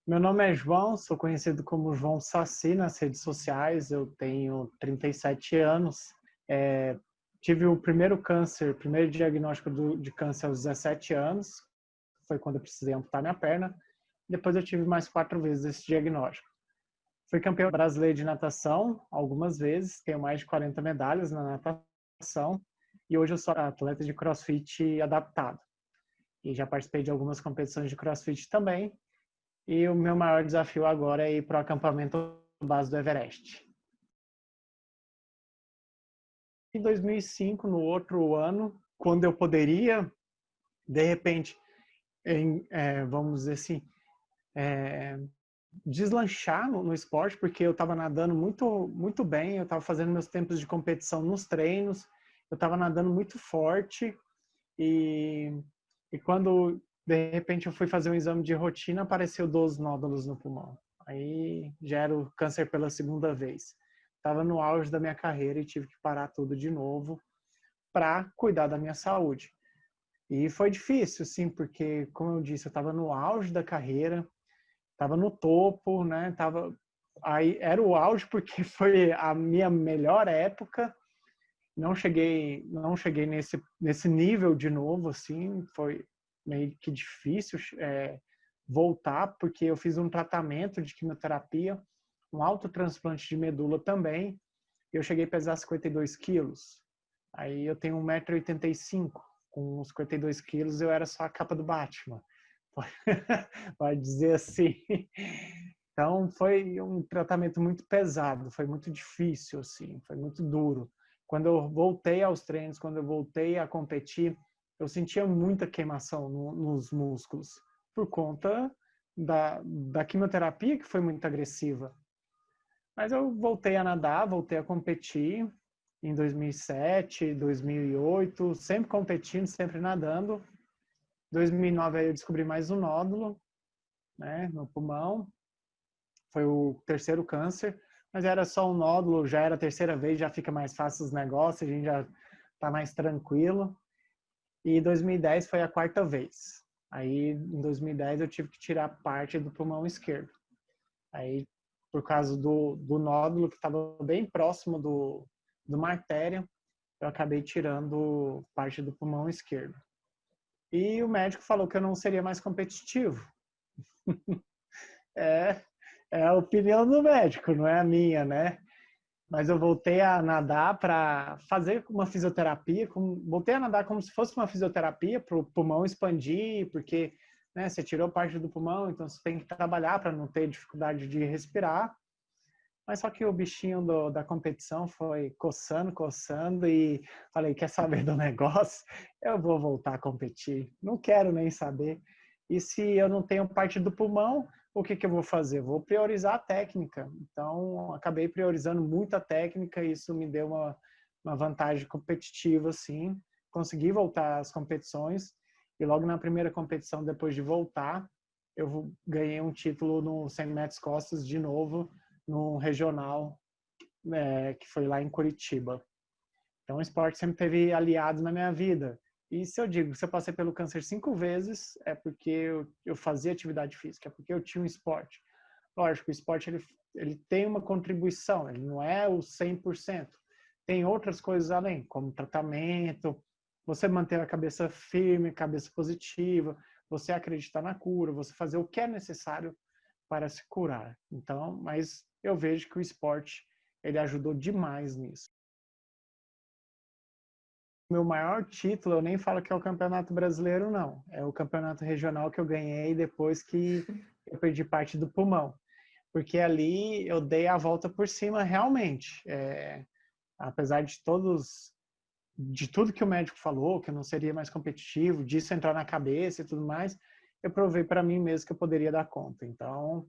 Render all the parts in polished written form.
Meu nome é João, sou conhecido como João Saci nas redes sociais. Eu tenho 37 anos. Tive o primeiro diagnóstico de câncer aos 17 anos. Foi quando eu precisei amputar minha perna. Depois eu tive mais 4 vezes esse diagnóstico. Fui campeão brasileiro de natação algumas vezes. Tenho mais de 40 medalhas na natação. E hoje eu sou atleta de CrossFit adaptado. E já participei de algumas competições de CrossFit também. E o meu maior desafio agora é ir para o acampamento base do Everest. Em 2005, no outro ano, quando eu poderia, de repente, vamos dizer assim, deslanchar no esporte, porque eu estava nadando muito bem, eu estava fazendo meus tempos de competição nos treinos, eu estava nadando muito forte e quando de repente eu fui fazer um exame de rotina, apareceu 12 nódulos no pulmão. Aí já era o câncer pela segunda vez. Estava no auge da minha carreira e tive que parar tudo de novo para cuidar da minha saúde. E foi difícil, sim, porque, como eu disse, eu estava no auge da carreira, estava no topo, né? Aí era o auge porque foi a minha melhor época. Não cheguei nesse nível de novo, assim, foi meio que difícil voltar, porque eu fiz um tratamento de quimioterapia, um autotransplante de medula também, e eu cheguei a pesar 52 quilos. Aí eu tenho 1,85 m, com 52 quilos eu era só a capa do Batman, pode dizer assim. Então foi um tratamento muito pesado, foi muito difícil, assim, foi muito duro. Quando eu voltei aos treinos, quando eu voltei a competir, eu sentia muita queimação nos músculos, por conta da quimioterapia, que foi muito agressiva. Mas eu voltei a nadar, voltei a competir em 2007, 2008, sempre competindo, sempre nadando. Em 2009 aí eu descobri mais um nódulo, né, no pulmão. Foi o terceiro câncer, mas era só um nódulo, já era a terceira vez, já fica mais fácil os negócios, a gente já está mais tranquilo. E 2010 foi a quarta vez. Aí, em 2010, eu tive que tirar parte do pulmão esquerdo. Aí, por causa do nódulo que estava bem próximo de uma artéria, eu acabei tirando parte do pulmão esquerdo. E o médico falou que eu não seria mais competitivo. É a opinião do médico, não é a minha, né? Mas eu voltei a nadar para fazer uma fisioterapia, voltei a nadar como se fosse uma fisioterapia para o pulmão expandir, porque, né, você tirou parte do pulmão, então você tem que trabalhar para não ter dificuldade de respirar. Mas só que o bichinho da competição foi coçando e falei, quer saber do negócio? Eu vou voltar a competir, não quero nem saber. E se eu não tenho parte do pulmão, o que eu vou fazer? Vou priorizar a técnica. Então, acabei priorizando muito a técnica e isso me deu uma vantagem competitiva, assim. Consegui voltar às competições e logo na primeira competição, depois de voltar, eu ganhei um título no 100 metros costas de novo, no regional, que foi lá em Curitiba. Então, o esporte sempre teve aliados na minha vida. E se eu digo, se eu passei pelo câncer 5 vezes, é porque eu fazia atividade física, é porque eu tinha um esporte. Lógico, o esporte ele tem uma contribuição, ele não é o 100%. Tem outras coisas além, como tratamento, você manter a cabeça firme, cabeça positiva, você acreditar na cura, você fazer o que é necessário para se curar. Então, mas eu vejo que o esporte ele ajudou demais nisso. Meu maior título, eu nem falo que é o Campeonato Brasileiro, não. É o campeonato regional que eu ganhei depois que eu perdi parte do pulmão. Porque ali eu dei a volta por cima realmente. Apesar de tudo que o médico falou, que eu não seria mais competitivo, disso entrar na cabeça e tudo mais, eu provei para mim mesmo que eu poderia dar conta. Então,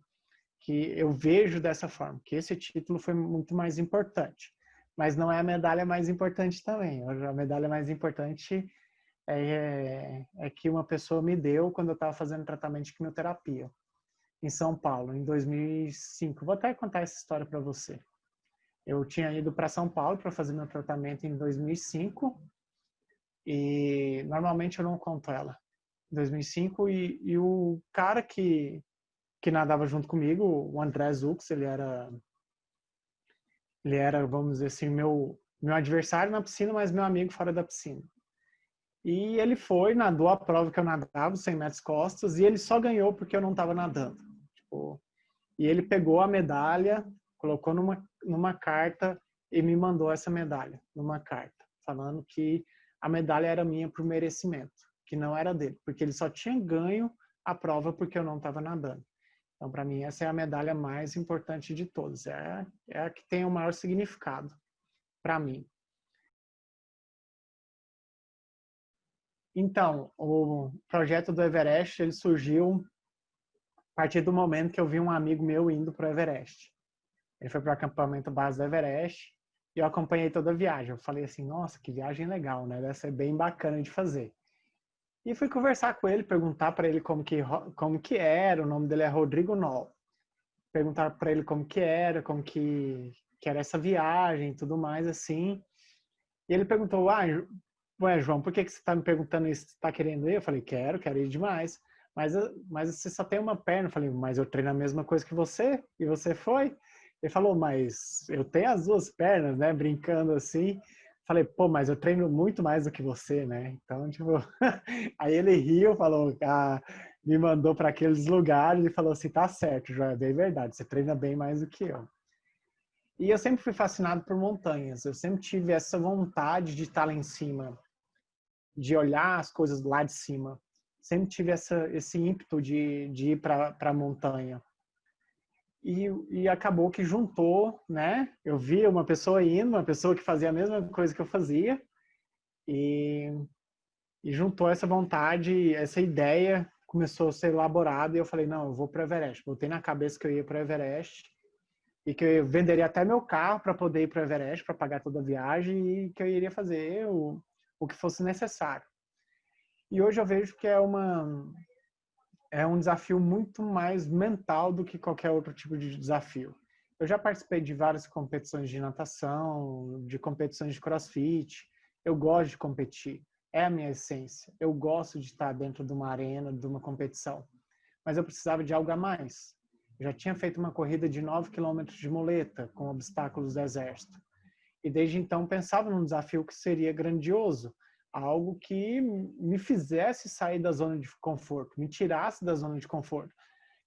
que eu vejo dessa forma, que esse título foi muito mais importante. Mas não é a medalha mais importante também. A medalha mais importante é que uma pessoa me deu quando eu estava fazendo tratamento de quimioterapia em São Paulo, em 2005. Vou até contar essa história para você. Eu tinha ido para São Paulo para fazer meu tratamento em 2005 e normalmente eu não conto ela. Em 2005 e o cara que que nadava junto comigo, o André Zux, ele era, vamos dizer assim, meu adversário na piscina, mas meu amigo fora da piscina. E ele foi, nadou a prova que eu nadava, 100 metros costas, e ele só ganhou porque eu não estava nadando. Tipo, e ele pegou a medalha, colocou numa carta e me mandou essa medalha, numa carta, falando que a medalha era minha por merecimento, que não era dele, porque ele só tinha ganho a prova porque eu não estava nadando. Então, para mim, essa é a medalha mais importante de todas. É a que tem o maior significado para mim. Então, o projeto do Everest, ele surgiu a partir do momento que eu vi um amigo meu indo para o Everest. Ele foi para o acampamento base do Everest e eu acompanhei toda a viagem. Eu falei assim, nossa, que viagem legal, né? Deve ser bem bacana de fazer. E fui conversar com ele, perguntar para ele como que era, o nome dele é Rodrigo Noll. Perguntar para ele como que era essa viagem e tudo mais, assim. E ele perguntou, ué, João, por que você está me perguntando isso? Você está querendo ir? Eu falei, quero ir demais. Mas você só tem uma perna. Eu falei, mas eu treino a mesma coisa que você, e você foi? Ele falou, mas eu tenho as duas pernas, né? Brincando assim. Falei, pô, mas eu treino muito mais do que você, né? Então, tipo... Aí ele riu, falou, me mandou para aqueles lugares e falou assim, tá certo, João, é bem verdade, você treina bem mais do que eu. E eu sempre fui fascinado por montanhas. Eu sempre tive essa vontade de estar lá em cima, de olhar as coisas lá de cima. Sempre tive esse ímpeto de ir para a montanha. E acabou que juntou, né? Eu vi uma pessoa indo, uma pessoa que fazia a mesma coisa que eu fazia, e, e juntou essa vontade, essa ideia começou a ser elaborada, e eu falei, não, eu vou para o Everest. Botei na cabeça que eu ia para o Everest, e que eu venderia até meu carro para poder ir para o Everest, para pagar toda a viagem, e que eu iria fazer o que fosse necessário. E hoje eu vejo que é um desafio muito mais mental do que qualquer outro tipo de desafio. Eu já participei de várias competições de natação, de competições de crossfit. Eu gosto de competir. É a minha essência. Eu gosto de estar dentro de uma arena, de uma competição. Mas eu precisava de algo a mais. Eu já tinha feito uma corrida de 9 quilômetros de muleta, com obstáculos do exército. E desde então pensava num desafio que seria grandioso, algo que me fizesse sair da zona de conforto, me tirasse da zona de conforto.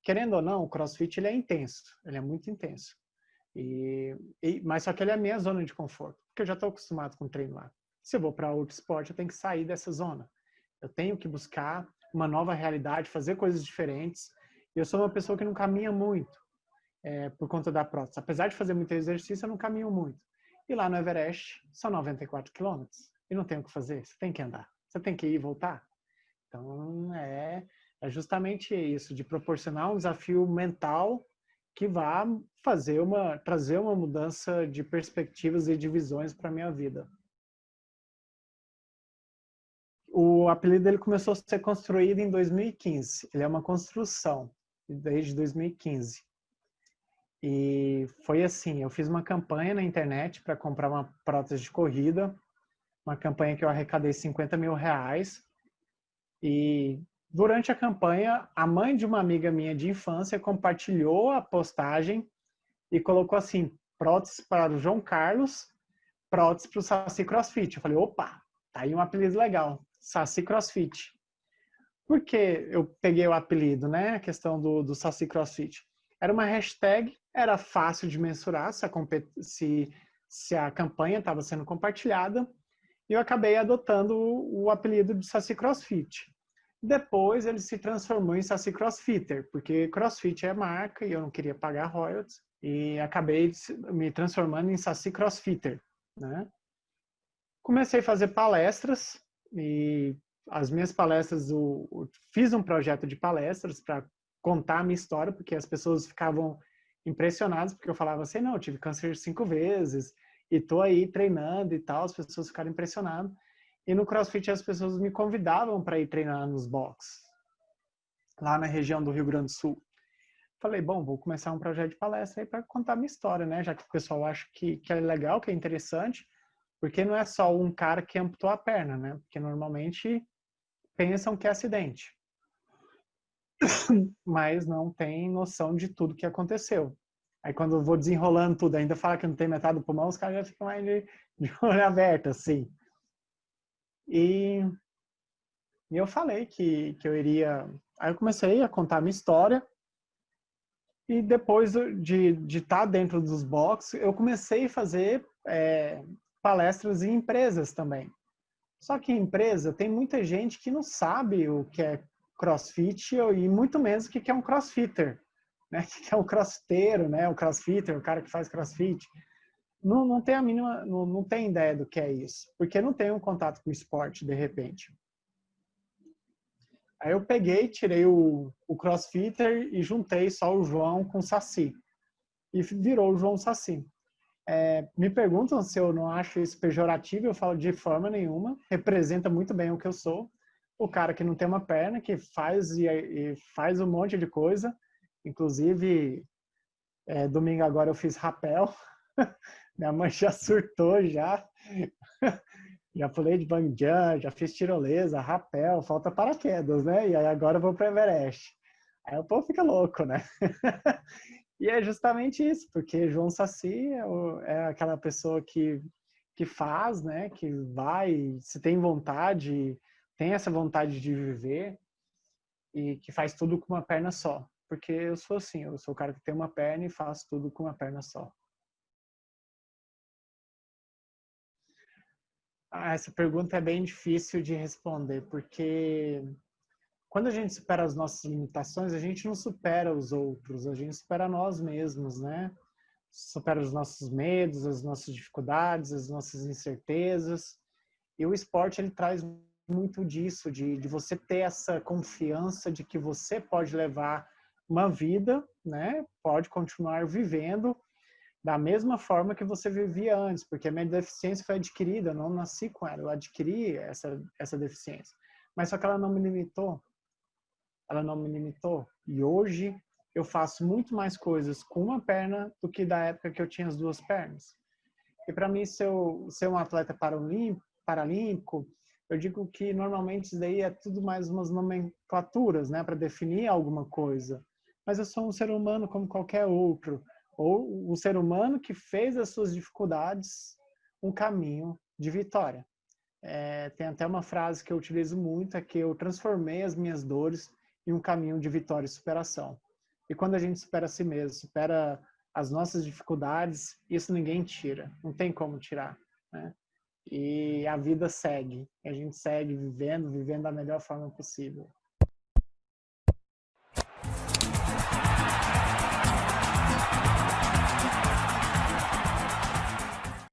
Querendo ou não, o CrossFit ele é intenso, ele é muito intenso. Mas só que ele é a minha zona de conforto, porque eu já estou acostumado com o treino lá. Se eu vou para outro esporte, eu tenho que sair dessa zona. Eu tenho que buscar uma nova realidade, fazer coisas diferentes. E eu sou uma pessoa que não caminha muito por conta da prótese. Apesar de fazer muito exercício, eu não caminho muito. E lá no Everest, são 94 quilômetros. E não tem o que fazer, você tem que andar. Você tem que ir e voltar. Então, é justamente isso, de proporcionar um desafio mental que vá trazer uma mudança de perspectivas e de visões para a minha vida. O apelido dele começou a ser construído em 2015. Ele é uma construção desde 2015. E foi assim, eu fiz uma campanha na internet para comprar uma prótese de corrida, uma campanha que eu arrecadei 50 mil reais. E durante a campanha, a mãe de uma amiga minha de infância compartilhou a postagem e colocou assim, prótese para o João Carlos, prótese para o Saci CrossFit. Eu falei, opa, tá aí um apelido legal, Saci CrossFit. Por que eu peguei o apelido, né? A questão do Saci CrossFit. Era uma hashtag, era fácil de mensurar se a campanha estava sendo compartilhada, e eu acabei adotando o apelido de Saci CrossFit. Depois ele se transformou em Saci CrossFitter, porque CrossFit é marca e eu não queria pagar royalties, e acabei me transformando em Saci CrossFitter, né? Comecei a fazer palestras e as minhas palestras, fiz um projeto de palestras para contar a minha história, porque as pessoas ficavam impressionadas, porque eu falava assim, não, eu tive câncer 5 vezes e tô aí treinando e tal, as pessoas ficaram impressionadas. E no CrossFit as pessoas me convidavam para ir treinar nos box, lá na região do Rio Grande do Sul. Falei, bom, vou começar um projeto de palestra aí para contar a minha história, né? Já que o pessoal acha que é legal, que é interessante, porque não é só um cara que amputou a perna, né? Porque normalmente pensam que é acidente. mas não tem noção de tudo que aconteceu. Aí quando eu vou desenrolando tudo, ainda fala que não tem metade do pulmão, os caras já ficam mais de olho aberto, assim. E, e eu falei que eu iria... Aí eu comecei a contar a minha história, e depois de estar dentro dos boxes, eu comecei a fazer palestras em empresas também. Só que em empresa tem muita gente que não sabe o que é CrossFit e muito menos o que é um CrossFitter, né? O que é um crossfiteiro, né? O CrossFitter, o cara que faz CrossFit. Não tem a mínima, não tem ideia do que é isso, porque não tem um contato com o esporte de repente. Aí eu peguei, tirei o CrossFitter e juntei só o João com o Saci. E virou o João Saci. Me perguntam se eu não acho isso pejorativo, eu falo de forma nenhuma, representa muito bem o que eu sou, o cara que não tem uma perna, que faz e faz um monte de coisa, inclusive domingo agora eu fiz rapel, minha mãe já surtou já, já pulei de bungee jump, já fiz tirolesa, rapel, falta paraquedas, né? E aí agora eu vou para Everest. Aí o povo fica louco, né? E é justamente isso, porque João Saci é aquela pessoa que faz, né? Que vai, se tem vontade, tem essa vontade de viver e que faz tudo com uma perna só. Porque eu sou assim, eu sou o cara que tem uma perna e faço tudo com uma perna só. Essa pergunta é bem difícil de responder, porque quando a gente supera as nossas limitações, a gente não supera os outros, a gente supera nós mesmos, né? Supera os nossos medos, as nossas dificuldades, as nossas incertezas. E o esporte ele traz muito disso, de você ter essa confiança de que você pode levar uma vida, né? Pode continuar vivendo da mesma forma que você vivia antes, porque a minha deficiência foi adquirida, eu não nasci com ela, eu adquiri essa deficiência. Mas só que ela não me limitou, ela não me limitou. E hoje eu faço muito mais coisas com uma perna do que da época que eu tinha as duas pernas. E para mim, ser um atleta paralímpico, eu digo que normalmente isso daí é tudo mais umas nomenclaturas, né, para definir alguma coisa. Mas eu sou um ser humano como qualquer outro, ou o ser humano que fez das suas dificuldades um caminho de vitória. Tem até uma frase que eu utilizo muito, é que eu transformei as minhas dores em um caminho de vitória e superação. E quando a gente supera a si mesmo, supera as nossas dificuldades, isso ninguém tira, não tem como tirar, né? E a vida segue, a gente segue vivendo da melhor forma possível.